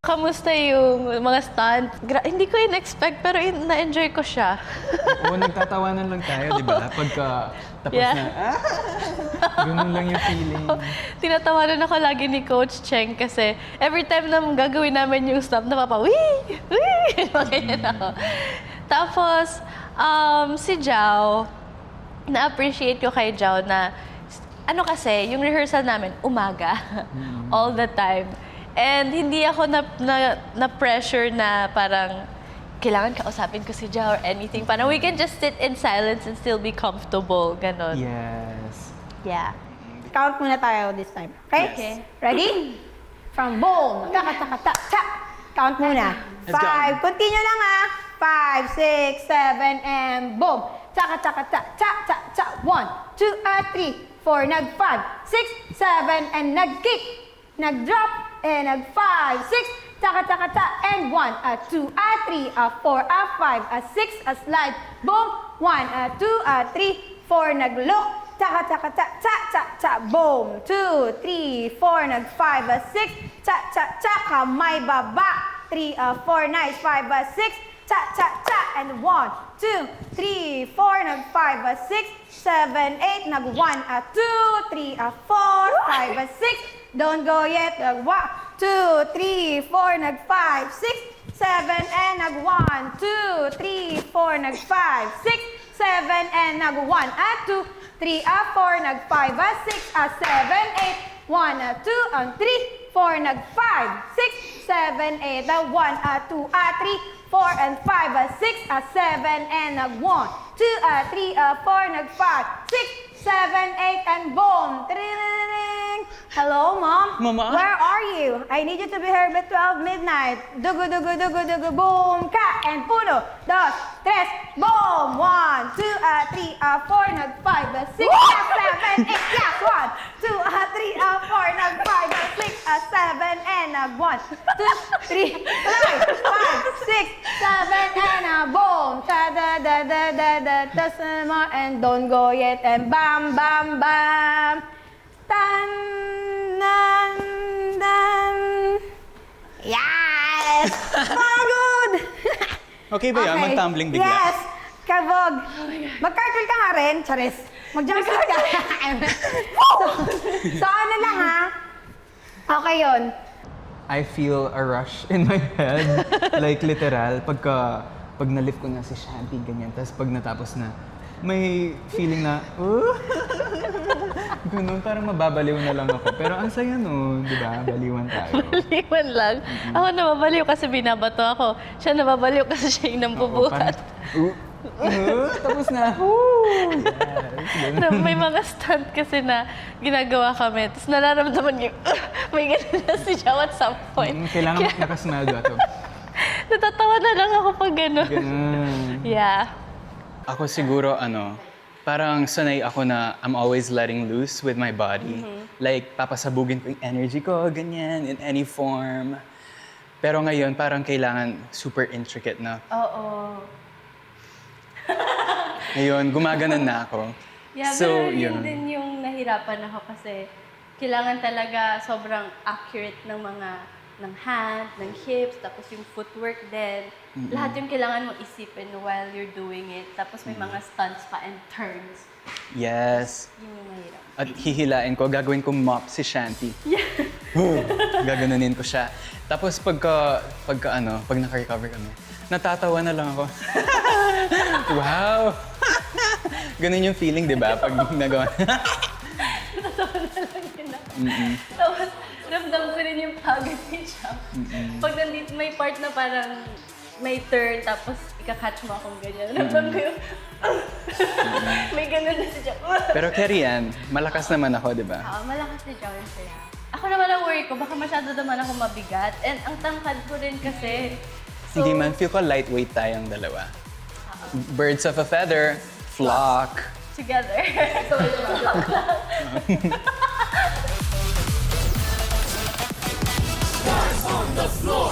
kamusta yung mga stunt? Hindi ko in-expect, pero na-enjoy ko siya. Oo, nagtatawanan lang tayo, di ba? Pagka tapos Yeah. na, ganun lang yung feeling. Tinatawanan ako lagi ni Coach Cheng kasi every time na gagawin namin yung stunt, wee! Wee! Ganyan ako. Tapos, si Jao, na-appreciate ko kay Jao na, ano kasi, yung rehearsal namin, umaga. All the time. And hindi ako na-pressure na parang, kailangan kausapin ko si Jao or anything. Parang we can just sit in silence and still be comfortable. Ganon. Yes. Yeah. Count muna tayo this time. Okay? Okay. Ready? From boom. Ta-ka-ta-ka-ta-ta. Count muna. Let's go. 5. Continue lang ha. 5, 6, 7, and boom. Ta-ka-ta-ka-ta-ta-ta-ta. 1, 2, 3, 4. Nag-5, 6, 7, and nag-kick. Nag-drop, and nag-5, 6, taka-taka-ta, and 1, 2, 3, 4, 5, 6, slide, boom, 1, 2, 3, 4, nag-look, taka-taka-ta, ta-ta-ta, boom, 2, 3, 4, nag-5, 6, ta-ta-ta, kamay baba, 3, 4, nice, 5, 6, ta-ta-ta, and 1, 2, 3, 4, nag-5, 6, 7, 8, nag-1, 2, 3, 4, 5, 6, don't go yet, nag 1, 2, 3, 4, nag 5, 6, 7, and nag 1, 2, 3, 4, nag 5, 6, 7, and nag 1, 2, 3, 4, nag 5, 6, 7, 8, 1, 2, 3, 4, nag 5, 6, 7, 8, 1, 2, 3, 4, and 5, 6, 7, and nag 1, 2, 3, 4, nag 5, 6, 7, 8, and boom! Tring! Hello, Mom? Mama? Where are you? I need you to be here by 12 midnight. Dugu, dugu, dugu, dugu, boom! Ka! And 1, 2, 3, boom! 1, 2, 3, 4, nag 5, 6, 7, 8, yes! 1, 2, 3, 4, nag 5, 6, 7, and nag 1, 2, 3, 4, 5, 6, 7, and boom! Ta da da da da da da da and don't go yet and bam bam bam tan dan dan yes pagod. Okay ba yan? Okay. Mag-tumbling bigla? Yes, kabog. Mag-cartoon ka nga rin, Charis. Mag-jumpsuit ka. so ano lang ha? Okay yun. I feel a rush in my head. Like literal, pag nalift ko na si Shanty, ganyan. Tapos pag natapos na, may feeling na, ganun, parang mababaliw na lang ako. Pero ang saya nun, di ba? Baliwan tayo. Baliwan lang. Ako nababaliw kasi binabato ako. Siya nababaliw kasi siya yung Oo, nambubuhat. tapos na, yes, ganun. May mga stunt kasi na ginagawa kami. Tapos nararamdaman niyo, may ganun na si Jao at some point. Kailangan nakasmile ba ito? Natatawa na lang ako pag gano'n. Ganun. Yeah. Ako siguro, parang sanay ako na I'm always letting loose with my body. Like, papasabugin ko yung energy ko, ganyan, in any form. Pero ngayon, parang kailangan super intricate na. Oo. Ngayon, gumaganon na ako. Yeah, pero yun din yung nahirapan ako kasi kailangan talaga sobrang accurate ng hand, ng hips, tapos yung footwork din. Lahat yung kailangan mo isipin while you're doing it. Tapos may mga stunts pa and turns. Yes. Yun yung mahirap. At hihilain ko, gagawin kong mop si Shanty. Yeah. Gaganunin ko siya. Tapos pag naka-recover kami, natatawa na lang ako. Wow! Ganun yung feeling, di ba? Pag nagawa. Natatawa na lang yun. Tapos ramdam ko rin yung pagod ni Jao. Pag nandito may part na parang may turn, tapos ikakatch mo akong ganyan. Ramdam ko yung may ganun na si Jao. Pero carry yan, malakas naman ako, di ba? Malakas si Jao yung saya. Ako naman ang worry ko, baka masyado naman ako mabigat. And ang tangkad ko rin kasi. So, Hindi man, feel ko lightweight tayong dalawa. Birds of a feather, flock. together. On the floor.